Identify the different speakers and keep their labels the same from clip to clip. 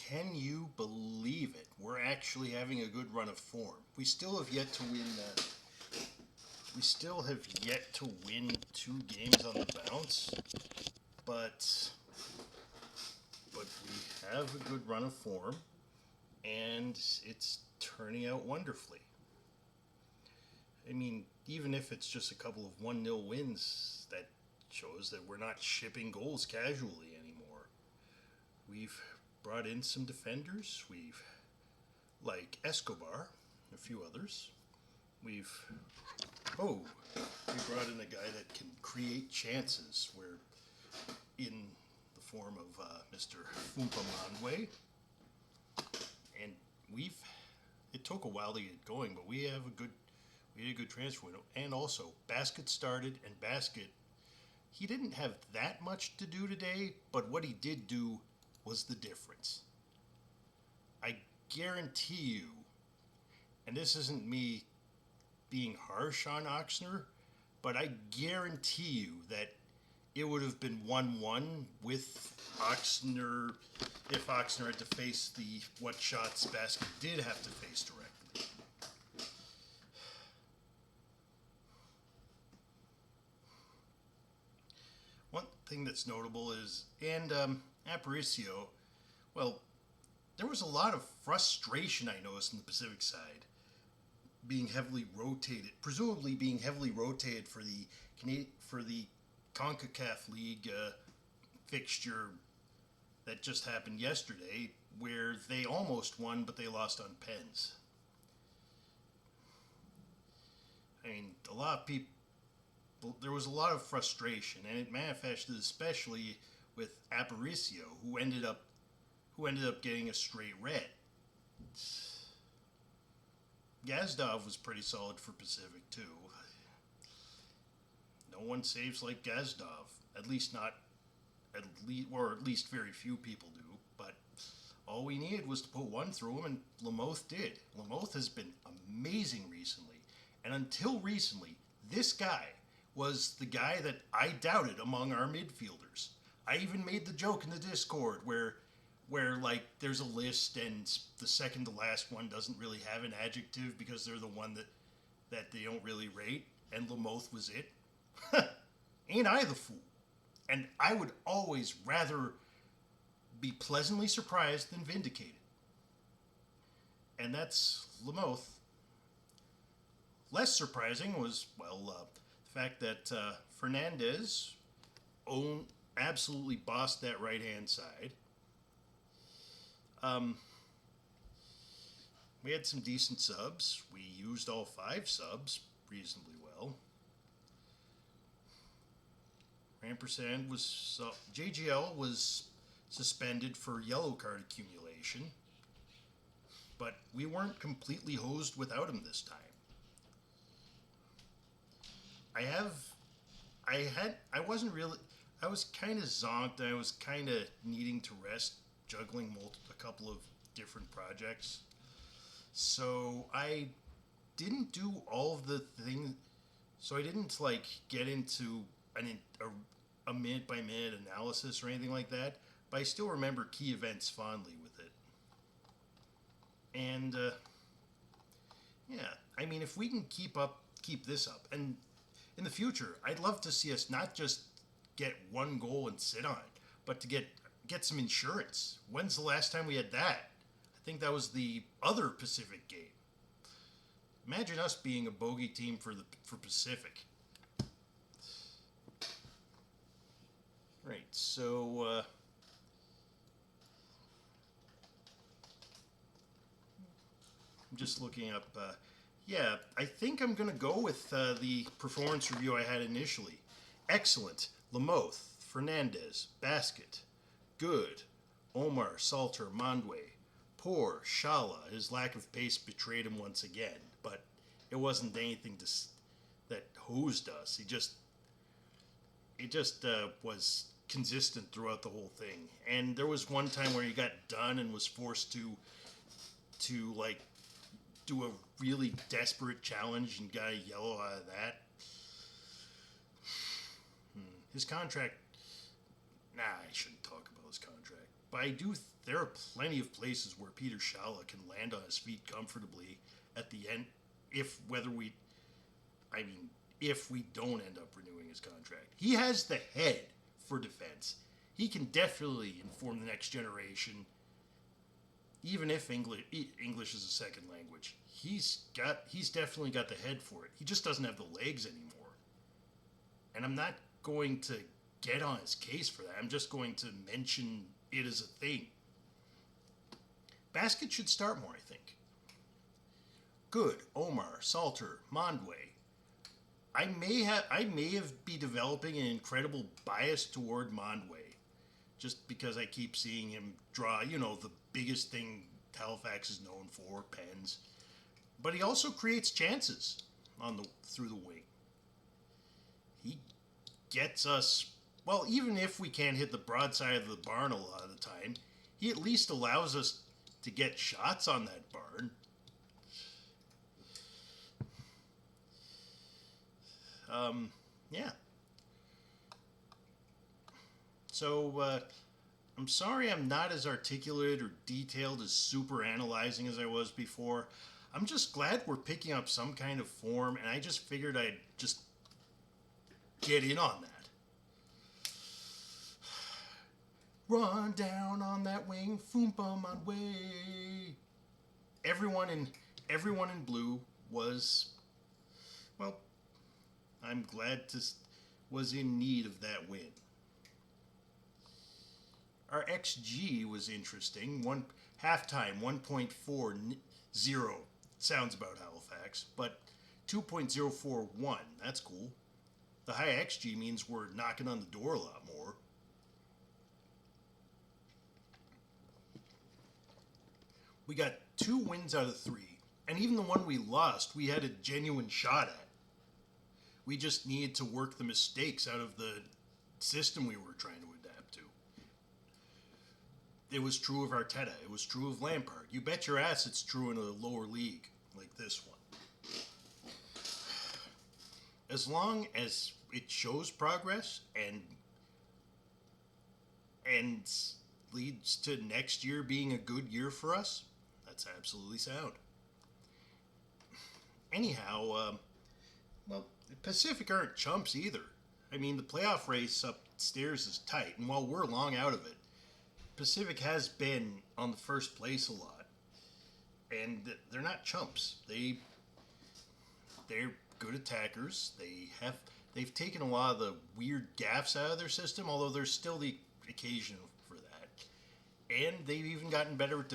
Speaker 1: Can you believe it? We're actually having a good run of form. We still have yet to win. We still have yet to win 2 games on the bounce, but we have a good run of form, and it's turning out wonderfully. I mean, even if it's just a couple of 1-0 wins, that shows that we're not shipping goals casually anymore. We've brought in some defenders. We've, like Escobar, a few others. We brought in a guy that can create chances, where in the form of Mr. Mwandwe. And it took a while to get going, but we had a good transfer window. And also, Baskett started, and Baskett, he didn't have that much to do today, but what he did do was the difference. I guarantee you, and this isn't me being harsh on Oxner, but I guarantee you that it would have been 1-1 with Oxner if Oxner had to face what shots Baskett did have to face directly. One thing that's notable is, and Aparicio, well, there was a lot of frustration I noticed in the Pacific side, being heavily rotated, presumably being heavily rotated for the CONCACAF League fixture that just happened yesterday, where they almost won, but they lost on pens. I mean, a lot of people, there was a lot of frustration, and it manifested especially with Aparicio, who ended up getting a straight red. Gazdov was pretty solid for Pacific too. No one saves like Gazdov, at least very few people do. But all we needed was to put one through him, and Lamothe did. Lamothe has been amazing recently, and until recently, this guy was the guy that I doubted among our midfielders. I even made the joke in the Discord where like there's a list and the second to last one doesn't really have an adjective because they're the one that they don't really rate, and Lamothe was it. Ain't I the fool? And I would always rather be pleasantly surprised than vindicated. And that's Lamothe. Less surprising was, the fact that Fernandez absolutely bossed that right-hand side. We had some decent subs. We used all 5 subs reasonably well. Rampersand JGL was suspended for yellow card accumulation, but we weren't completely hosed without him this time. I was kind of zonked, and I was kind of needing to rest, juggling a couple of different projects. So I didn't do all of the things. So I didn't get into a minute by minute analysis or anything like that. But I still remember key events fondly with it. And I mean, if we can keep this up, and in the future, I'd love to see us not just get one goal and sit on it, but to get some insurance. When's the last time we had that? I think that was the other Pacific game. Imagine us being a bogey team for Pacific. Right, so I'm just looking up. I think I'm going to go with the performance review I had initially. Excellent. Lamothe, Fernandez, Baskett. Good. Omar, Salter, Mwandwe. Poor. Schaale. His lack of pace betrayed him once again, but it wasn't anything that hosed us. It just was consistent throughout the whole thing. And there was one time where he got done and was forced to do a really desperate challenge and got a yellow out of that. His contract, I shouldn't talk about his contract. But I do there are plenty of places where Peter Schaale can land on his feet comfortably at the end, if we don't end up renewing his contract. He has the head for defense. He can definitely inform the next generation, even if English is a second language. He's definitely got the head for it. He just doesn't have the legs anymore. And I'm not going to get on his case for that. I'm just going to mention it as a thing. Baskett should start more, I think. Good, Omar, Salter, Mwandwe. I may have be developing an incredible bias toward Mwandwe, just because I keep seeing him draw, the biggest thing Halifax is known for, pens. But he also creates chances through the wing. He gets us, well, even if we can't hit the broadside of the barn a lot of the time, he at least allows us to get shots on that barn. Yeah. So, I'm sorry I'm not as articulate or detailed as super analyzing as I was before. I'm just glad we're picking up some kind of form, and I just figured I'd just get in on that. Run down on that wing, Foompa Mwandwe. Everyone in blue was, well, I'm glad was in need of that win. Our XG was interesting. Halftime 1.40 sounds about Halifax, but 2.041. That's cool. The high XG means we're knocking on the door a lot more. We got 2 wins out of 3, and even the one we lost, we had a genuine shot at. We just needed to work the mistakes out of the system we were trying to adapt to. It was true of Arteta. It was true of Lampard. You bet your ass it's true in a lower league like this one. As long as it shows progress and leads to next year being a good year for us, that's absolutely sound. Anyhow, well, the Pacific aren't chumps either. I mean, the playoff race upstairs is tight, and while we're long out of it, Pacific has been on the first place a lot, and they're not chumps. They're good attackers. They've taken a lot of the weird gaffes out of their system, although there's still the occasion for that. And they've even gotten better at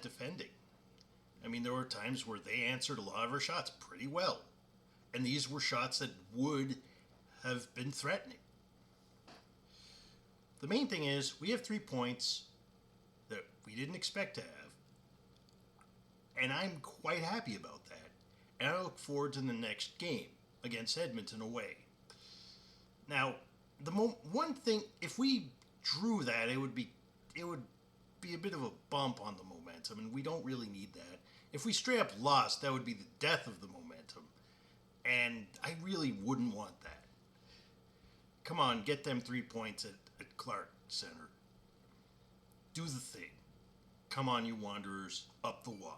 Speaker 1: defending. I mean, there were times where they answered a lot of our shots pretty well, and these were shots that would have been threatening. The main thing is, we have 3 points that we didn't expect to have, and I'm quite happy about that. And I look forward to the next game against Edmonton away. Now, one thing, if we drew that, it would be a bit of a bump on the momentum, and we don't really need that. If we straight up lost, that would be the death of the momentum, and I really wouldn't want that. Come on, get them 3 points at Clark Center. Do the thing. Come on, you Wanderers, up the wah.